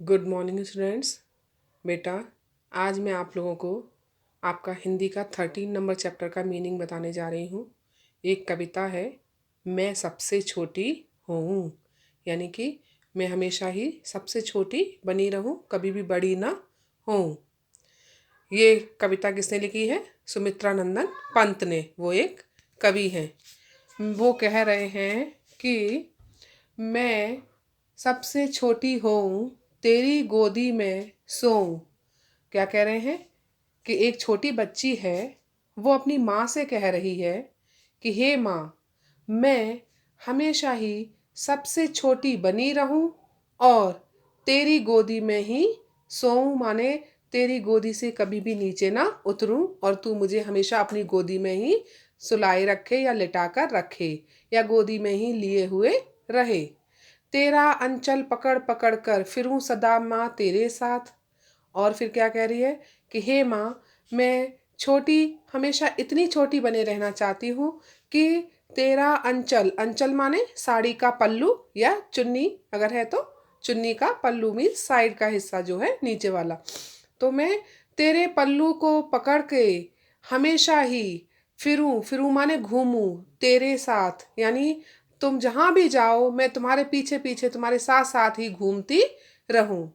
Good morning students. बेटा, आज मैं आप लोगों को आपका हिंदी का 13 नंबर चैप्टर का मीनिंग बताने जा रही हूँ। एक कविता है, मैं सबसे छोटी हूँ, यानी कि मैं हमेशा ही सबसे छोटी बनी रहूँ, कभी भी बड़ी ना हूँ। ये कविता किसने लिखी है? सुमित्रा नंदन पंत ने। वो एक कवि हैं। वो कह रहे हैं कि मैं सबसे छोटी हूँ, तेरी गोदी में सोऊं। क्या कह रहे हैं? कि एक छोटी बच्ची है, वो अपनी माँ से कह रही है कि हे माँ, मैं हमेशा ही सबसे छोटी बनी रहूं और तेरी गोदी में ही सोऊं, माने तेरी गोदी से कभी भी नीचे ना उतरूं और तू मुझे हमेशा अपनी गोदी में ही सुलाए रखे या लिटा कर रखे या गोदी में ही लिए हुए रहे। तेरा अंचल पकड़ पकड़ कर फिरूं सदा माँ तेरे साथ। और फिर क्या कह रही है कि हे माँ, मैं छोटी हमेशा इतनी छोटी बने रहना चाहती हूँ कि तेरा अंचल, अंचल माने साड़ी का पल्लू या चुन्नी, अगर है तो चुन्नी का पल्लू मीन साइड का हिस्सा जो है नीचे वाला, तो मैं तेरे पल्लू को पकड़ के हमेशा ही फिरूं, फिरूं माने घूमूं तेरे साथ, यानी तुम जहां भी जाओ मैं तुम्हारे पीछे पीछे तुम्हारे साथ साथ ही घूमती रहूं।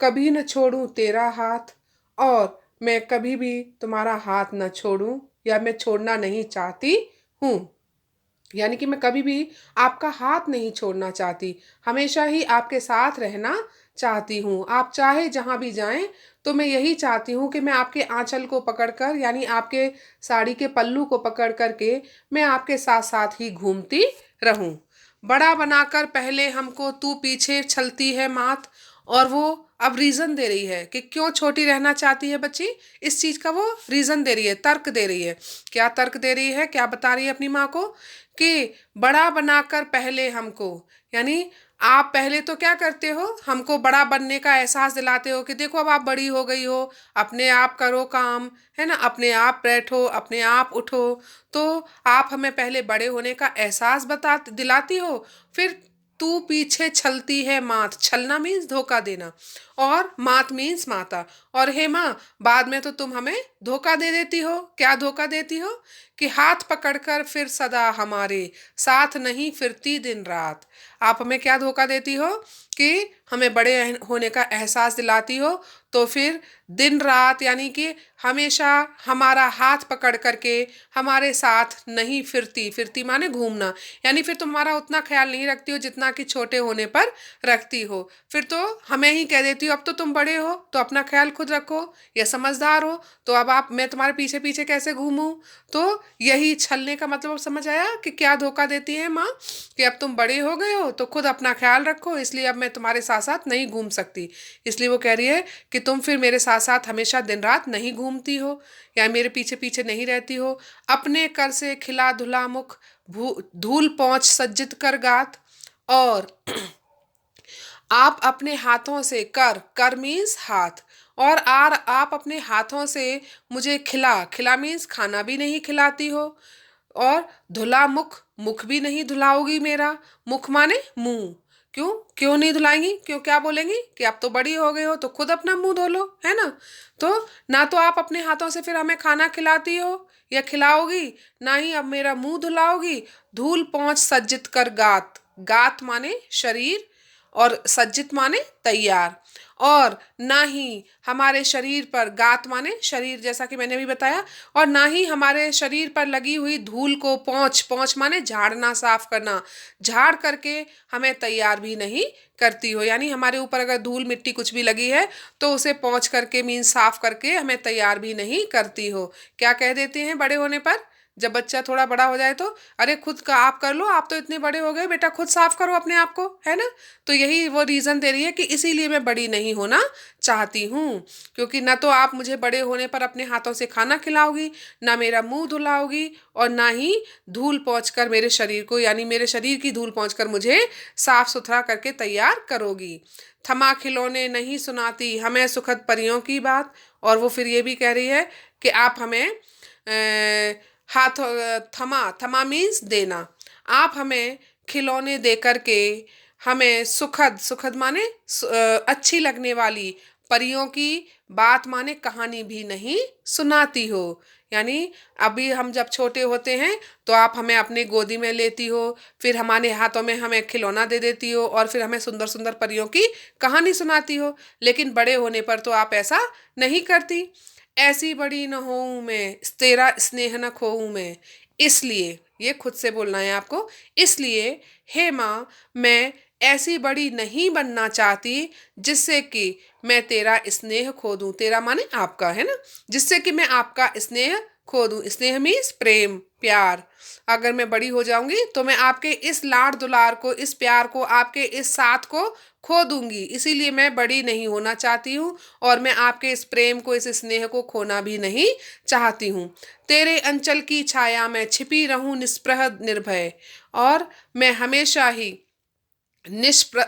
कभी न छोड़ूं तेरा हाथ, और मैं कभी भी तुम्हारा हाथ न छोड़ूं या मैं छोड़ना नहीं चाहती हूँ। यानी कि मैं कभी भी आपका हाथ नहीं छोड़ना चाहती, हमेशा ही आपके साथ रहना चाहती हूँ। आप चाहे जहाँ भी जाएं तो मैं यही चाहती हूँ कि मैं आपके आंचल को पकड़कर, यानी आपके साड़ी के पल्लू को पकड़ करके मैं आपके साथ साथ ही घूमती रहूं। बड़ा बनाकर पहले हमको तू पीछे चलती है मात। और वो अब रीजन दे रही है कि क्यों छोटी रहना चाहती है बच्ची। इस चीज का वो रीजन दे रही है, तर्क दे रही है। क्या तर्क दे रही है, क्या बता रही है अपनी माँ को? कि बड़ा बनाकर पहले हमको, यानी आप पहले तो क्या करते हो, हमको बड़ा बनने का एहसास दिलाते हो कि देखो अब आप बड़ी हो गई हो, अपने आप करो काम, है ना, अपने आप बैठो, अपने आप उठो। तो आप हमें पहले बड़े होने का एहसास बता दिलाती हो। फिर तू पीछे छलती है मात, छलना मीन्स धोखा देना, और मात मीन्स माता। और हे माँ, बाद में तो तुम हमें धोखा दे देती हो। क्या धोखा देती हो? कि हाथ पकड़कर फिर सदा हमारे साथ नहीं फिरती दिन रात। आप हमें क्या धोखा देती हो? कि हमें बड़े होने का एहसास दिलाती हो, तो फिर दिन रात, यानी कि हमेशा हमारा हाथ पकड़ करके हमारे साथ नहीं फिरती, फिरती माने घूमना, यानी फिर तुम्हारा उतना ख्याल नहीं रखती हो जितना कि छोटे होने पर रखती हो। फिर तो हमें ही कह देती हो अब तो तुम बड़े हो तो अपना ख्याल खुद रखो या समझदार हो, तो अब आप मैं तुम्हारे पीछे पीछे कैसे घूमूं? तो यही छलने का मतलब अब समझ आया कि क्या धोखा देती है माँ? कि अब तुम बड़े हो गए हो तो खुद अपना ख्याल रखो, इसलिए अब मैं तुम्हारे साथ साथ नहीं घूम सकती। इसलिए वो कह रही है कि तुम फिर मेरे साथ साथ हमेशा दिन रात नहीं घूमती हो या मेरे पीछे पीछे नहीं रहती हो। अपने कर से खिला धुला मुख, धूल पहुंच सज्जित कर गात। और आप अपने हाथों से, कर, कर मीन्स हाथ, और आर आप अपने हाथों से मुझे खिला, खिला मीन्स खाना भी नहीं खिलाती हो, और धुला मुख, मुख भी नहीं धुलाओगी मेरा। मुख माने मुंह। क्यों, क्यों नहीं धुलाएंगी? क्यों, क्या बोलेंगी कि अब तो बड़ी हो गई हो तो खुद अपना मुंह धो लो, है ना? तो ना तो आप अपने हाथों से फिर हमें खाना खिलाती हो या खिलाओगी, ना ही अब मेरा मुंह धुलाओगी। धूल पहुंच सज्जित कर गात, गात माने शरीर, और सज्जित माने तैयार। और ना ही हमारे शरीर पर, गात माने शरीर जैसा कि मैंने भी बताया, और ना ही हमारे शरीर पर लगी हुई धूल को पहुंच, पहुंच माने झाड़ना, साफ करना, झाड़ करके हमें तैयार भी नहीं करती हो। यानी हमारे ऊपर अगर धूल मिट्टी कुछ भी लगी है तो उसे पहुंच करके मीन साफ करके हमें तैयार भी नहीं करती हो। क्या कह देते हैं बड़े होने पर? जब बच्चा थोड़ा बड़ा हो जाए तो, अरे खुद का आप कर लो, आप तो इतने बड़े हो गए बेटा, खुद साफ करो अपने आप को, है ना? तो यही वो रीजन दे रही है कि इसीलिए मैं बड़ी नहीं होना चाहती हूँ, क्योंकि ना तो आप मुझे बड़े होने पर अपने हाथों से खाना खिलाओगी, ना मेरा मुंह धुलाओगी, और ना ही धूल पहुँचकर मेरे शरीर को, यानी मेरे शरीर की धूल पहुँचकर मुझे साफ सुथरा करके तैयार करोगी। थमा खिलौने नहीं सुनाती हमें सुखद परियों की बात। और वो फिर ये भी कह रही है कि आप हमें हाथ, थमा, थमा मीन्स देना, आप हमें खिलौने दे करके हमें सुखद, सुखद माने अच्छी लगने वाली परियों की बात माने कहानी भी नहीं सुनाती हो। यानी अभी हम जब छोटे होते हैं तो आप हमें अपनी गोदी में लेती हो, फिर हमारे हाथों में हमें खिलौना दे देती हो और फिर हमें सुंदर सुंदर परियों की कहानी सुनाती हो। लेकिन बड़े होने पर तो आप ऐसा नहीं करती। ऐसी बड़ी न होऊं मैं, तेरा स्नेह न खोऊं मैं। इसलिए, ये खुद से बोलना है आपको। इसलिए हे माँ, मैं ऐसी बड़ी नहीं बनना चाहती जिससे कि मैं तेरा स्नेह खो दूं। तेरा माने आपका, है ना। जिससे कि मैं आपका स्नेह खो दूं। स्नेह मीन्स प्रेम, प्यार। अगर मैं बड़ी हो जाऊंगी तो मैं आपके इस लाड दुलार को, इस प्यार को, आपके इस साथ को खो दूंगी। इसीलिए मैं बड़ी नहीं होना चाहती हूँ और मैं आपके इस प्रेम को, इस स्नेह को खोना भी नहीं चाहती हूँ। तेरे अंचल की छाया में छिपी रहूं निस्पृह निर्भय, और मैं हमेशा ही निस्पृह,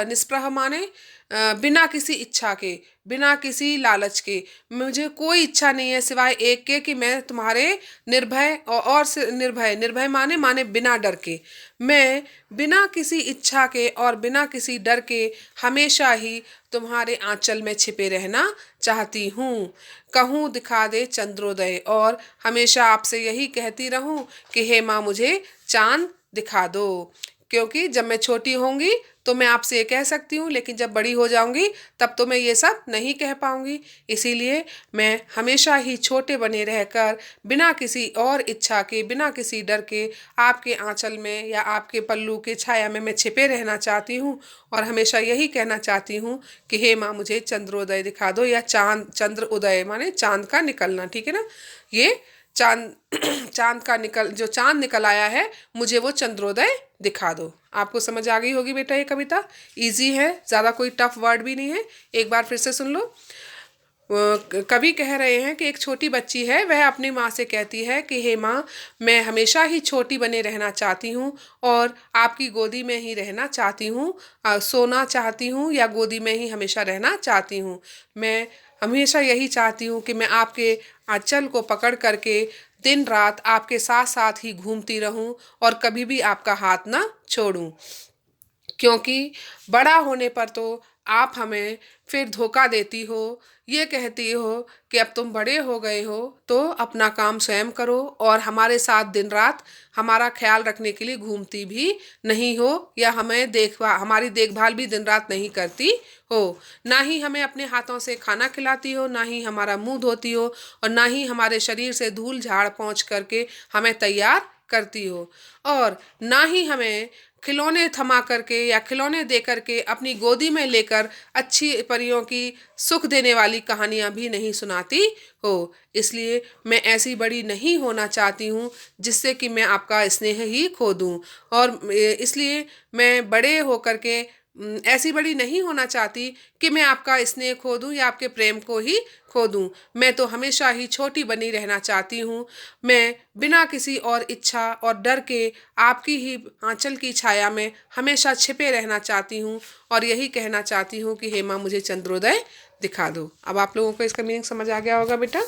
निस्पृह माने बिना किसी इच्छा के, बिना किसी लालच के। मुझे कोई इच्छा नहीं है सिवाय एक के कि मैं तुम्हारे निर्भय और से निर्भय, निर्भय माने माने बिना डर के। मैं बिना किसी इच्छा के और बिना किसी डर के हमेशा ही तुम्हारे आंचल में छिपे रहना चाहती हूँ। कहूँ दिखा दे चंद्रोदय, और हमेशा आपसे यही कहती रहूं कि हे माँ, मुझे चांद दिखा दो। क्योंकि जब मैं छोटी होंगी तो मैं आपसे ये कह सकती हूँ, लेकिन जब बड़ी हो जाऊंगी तब तो मैं ये सब नहीं कह पाऊंगी। इसीलिए मैं हमेशा ही छोटे बने रहकर बिना किसी और इच्छा के, बिना किसी डर के आपके आंचल में या आपके पल्लू के छाया में मैं छिपे रहना चाहती हूँ। और हमेशा यही कहना चाहती हूँ कि हे माँ, मुझे चंद्रोदय दिखा दो, या चांद, चंद्र उदय माने चांद का निकलना, ठीक है ना। ये चांद चांद का निकल, जो चांद निकल आया है, मुझे वो चंद्रोदय दिखा दो। आपको समझ आ गई होगी बेटा ये कविता। इजी है, ज़्यादा कोई टफ वर्ड भी नहीं है। एक बार फिर से सुन लो। कवि कह रहे हैं कि एक छोटी बच्ची है, वह अपनी माँ से कहती है कि हे माँ, मैं हमेशा ही छोटी बने रहना चाहती हूँ और आपकी गोदी में ही रहना चाहती हूँ, सोना चाहती हूँ या गोदी में ही हमेशा रहना चाहती हूँ। मैं हमेशा यही चाहती हूँ कि मैं आपके आंचल को पकड़ करके दिन रात आपके साथ साथ ही घूमती रहूं और कभी भी आपका हाथ ना छोड़ूं। क्योंकि बड़ा होने पर तो आप हमें फिर धोखा देती हो, ये कहती हो कि अब तुम बड़े हो गए हो तो अपना काम स्वयं करो, और हमारे साथ दिन रात हमारा ख्याल रखने के लिए घूमती भी नहीं हो, या हमें हमारी देखभाल भी दिन रात नहीं करती हो। ना ही हमें अपने हाथों से खाना खिलाती हो, ना ही हमारा मुंह धोती हो, और ना ही हमारे शरीर से धूल झाड़ पोंछ करके हमें तैयार करती हो, और ना ही हमें खिलौने थमा करके या खिलौने दे करके अपनी गोदी में लेकर अच्छी परियों की सुख देने वाली कहानियां भी नहीं सुनाती हो। इसलिए मैं ऐसी बड़ी नहीं होना चाहती हूँ जिससे कि मैं आपका स्नेह ही खो दूँ। और इसलिए मैं बड़े होकर के ऐसी बड़ी नहीं होना चाहती कि मैं आपका स्नेह खो दूं या आपके प्रेम को ही खो दूं। मैं तो हमेशा ही छोटी बनी रहना चाहती हूँ। मैं बिना किसी और इच्छा और डर के आपकी ही आंचल की छाया में हमेशा छिपे रहना चाहती हूँ, और यही कहना चाहती हूँ कि हे माँ, मुझे चंद्रोदय दिखा दो। अब आप लोगों को इसका मीनिंग समझ आ गया होगा बेटा।